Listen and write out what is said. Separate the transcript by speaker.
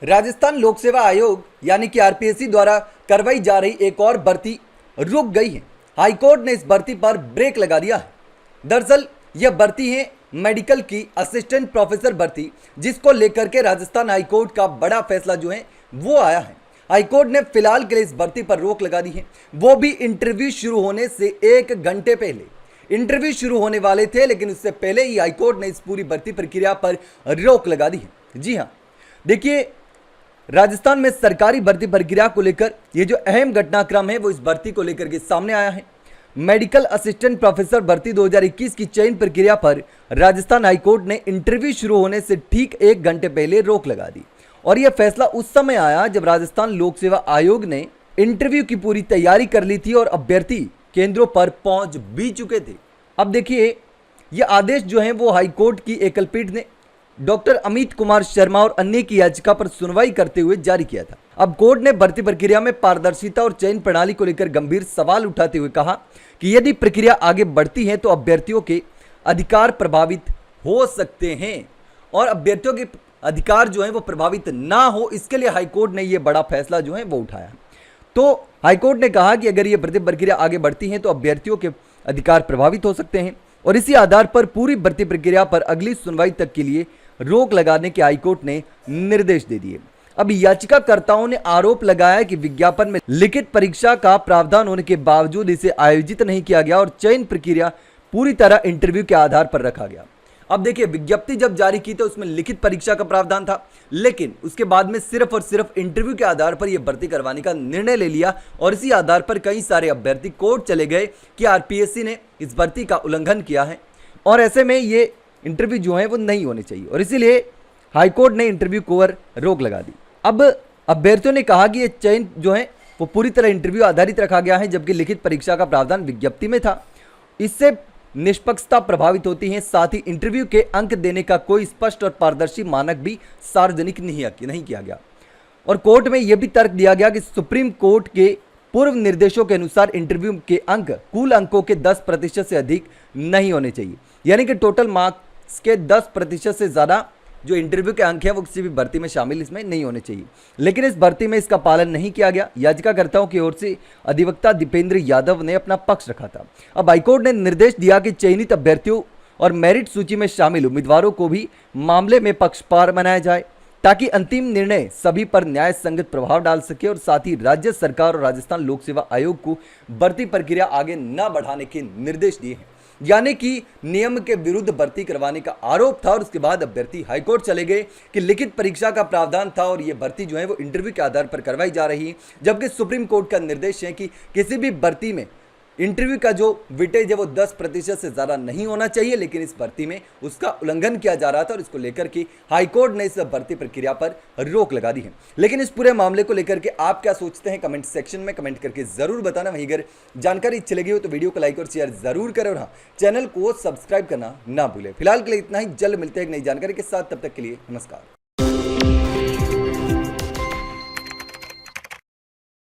Speaker 1: राजस्थान लोक सेवा आयोग यानी कि आरपीएससी द्वारा करवाई जा रही एक और भर्ती रुक गई है। हाईकोर्ट ने इस भर्ती पर ब्रेक लगा दिया है। दरअसल यह भर्ती है मेडिकल की असिस्टेंट प्रोफेसर भर्ती, जिसको लेकर के राजस्थान हाईकोर्ट का बड़ा फैसला जो है वो आया है। हाईकोर्ट ने फिलहाल के लिए इस भर्ती पर रोक लगा दी है, वो भी इंटरव्यू शुरू होने से 1 घंटे पहले। इंटरव्यू शुरू होने वाले थे, लेकिन उससे पहले ही हाईकोर्ट ने इस पूरी भर्ती प्रक्रिया पर रोक लगा दी है। जी हाँ, देखिए, राजस्थान में सरकारी भर्ती प्रक्रिया को लेकर ये जो अहम घटनाक्रम है वो इस भर्ती को लेकर के सामने आया है। मेडिकल असिस्टेंट प्रोफेसर भर्ती 2021 की चयन प्रक्रिया पर राजस्थान हाईकोर्ट ने इंटरव्यू शुरू होने से ठीक 1 घंटे पहले रोक लगा दी, और यह फैसला उस समय आया जब राजस्थान लोक सेवा आयोग ने इंटरव्यू की पूरी तैयारी कर ली थी और अभ्यर्थी केंद्रों पर पहुंच भी चुके थे। अब देखिए, यह आदेश जो है वो हाईकोर्ट की एकलपीठ ने डॉक्टर अमित कुमार शर्मा और अन्य की याचिका पर सुनवाई करते हुए जारी किया था। अब कोर्ट ने भर्ती प्रक्रिया में पारदर्शिता और चयन प्रणाली को लेकर गंभीर सवाल उठाते हुए कहा कि यदि प्रक्रिया आगे बढ़ती है तो अभ्यर्थियों के अधिकार प्रभावित हो सकते हैं, और अभ्यर्थियों के अधिकार जो है वो प्रभावित ना हो, इसके लिए हाईकोर्ट ने यह बड़ा फैसला जो है वो उठाया। तो हाईकोर्ट ने कहा कि अगर ये भर्ती प्रक्रिया आगे बढ़ती है तो अभ्यर्थियों के अधिकार प्रभावित हो सकते हैं, और इसी आधार पर पूरी भर्ती प्रक्रिया पर अगली सुनवाई तक के लिए रोक लगाने के हाईकोर्ट ने निर्देश दे दिए। अब याचिकाकर्ताओं ने आरोप लगाया कि विज्ञापन में लिखित परीक्षा का प्रावधान होने के बावजूद इसे आयोजित नहीं किया गया और चयन प्रक्रिया पूरी तरह इंटरव्यू के आधार पर रखा गया। अब देखिए, विज्ञप्ति जब जारी की तो उसमें लिखित परीक्षा का प्रावधान था, लेकिन उसके बाद में सिर्फ और सिर्फ इंटरव्यू के आधार पर यह भर्ती करवाने का निर्णय ले लिया, और इसी आधार पर कई सारे अभ्यर्थी कोर्ट चले गए कि आरपीएससी ने इस भर्ती का उल्लंघन किया है, और ऐसे में ये इंटरव्यू जो है वो नहीं होने चाहिए, और इसीलिए हाईकोर्ट ने इंटरव्यू को रोक लगा दी। अब अभ्यर्थियों ने कहा कि ये चयन जो है वो पूरी तरह इंटरव्यू आधारित रखा गया है, जबकि लिखित परीक्षा का प्रावधान विज्ञप्ति में था। इससे निष्पक्षता प्रभावित होती है, साथ ही इंटरव्यू के अंक देने का कोई स्पष्ट और पारदर्शी मानक भी सार्वजनिक नहीं किया गया। और कोर्ट में यह भी तर्क दिया गया कि सुप्रीम कोर्ट के पूर्व निर्देशों के अनुसार इंटरव्यू के अंक कुल अंकों के 10% से अधिक नहीं होने चाहिए, यानी कि टोटल मार्क्स के 10% से ज़्यादा जो इंटरव्यू के अंक हैं वो किसी भी भर्ती में शामिल इसमें नहीं होने चाहिए। लेकिन इस भर्ती में इसका पालन नहीं किया गया। याचिकाकर्ताओं की ओर से अधिवक्ता दीपेंद्र यादव ने अपना पक्ष रखा था। अब हाईकोर्ट ने निर्देश दिया कि चयनित अभ्यर्थियों और मेरिट सूची में शामिल उम्मीदवारों को भी मामले में पक्षपात बनाया जाए, ताकि अंतिम निर्णय सभी पर न्याय संगत प्रभाव डाल सके, और साथ ही राज्य सरकार और राजस्थान लोक सेवा आयोग को भर्ती प्रक्रिया आगे न बढ़ाने के निर्देश दिए हैं। यानी कि नियम के विरुद्ध भर्ती करवाने का आरोप था, और उसके बाद अभ्यर्थी हाईकोर्ट चले गए कि लिखित परीक्षा का प्रावधान था और यह भर्ती जो है वो इंटरव्यू के आधार पर करवाई जा रही है, जबकि सुप्रीम कोर्ट का निर्देश है कि किसी भी भर्ती में इंटरव्यू का जो वेटेज है वो 10% से ज़्यादा नहीं होना चाहिए, लेकिन इस भर्ती में उसका उल्लंघन किया जा रहा था, और इसको लेकर के हाईकोर्ट ने इस भर्ती प्रक्रिया पर रोक लगा दी है। लेकिन इस पूरे मामले को लेकर के आप क्या सोचते हैं, कमेंट सेक्शन में कमेंट करके ज़रूर बताना। वहीं अगर जानकारी अच्छी लगी हो तो वीडियो को लाइक और शेयर ज़रूर करें, और हाँ, चैनल को सब्सक्राइब करना ना भूलें। फिलहाल के लिए इतना ही, जल्द मिलते हैं एक नई जानकारी के साथ, तब तक के लिए नमस्कार।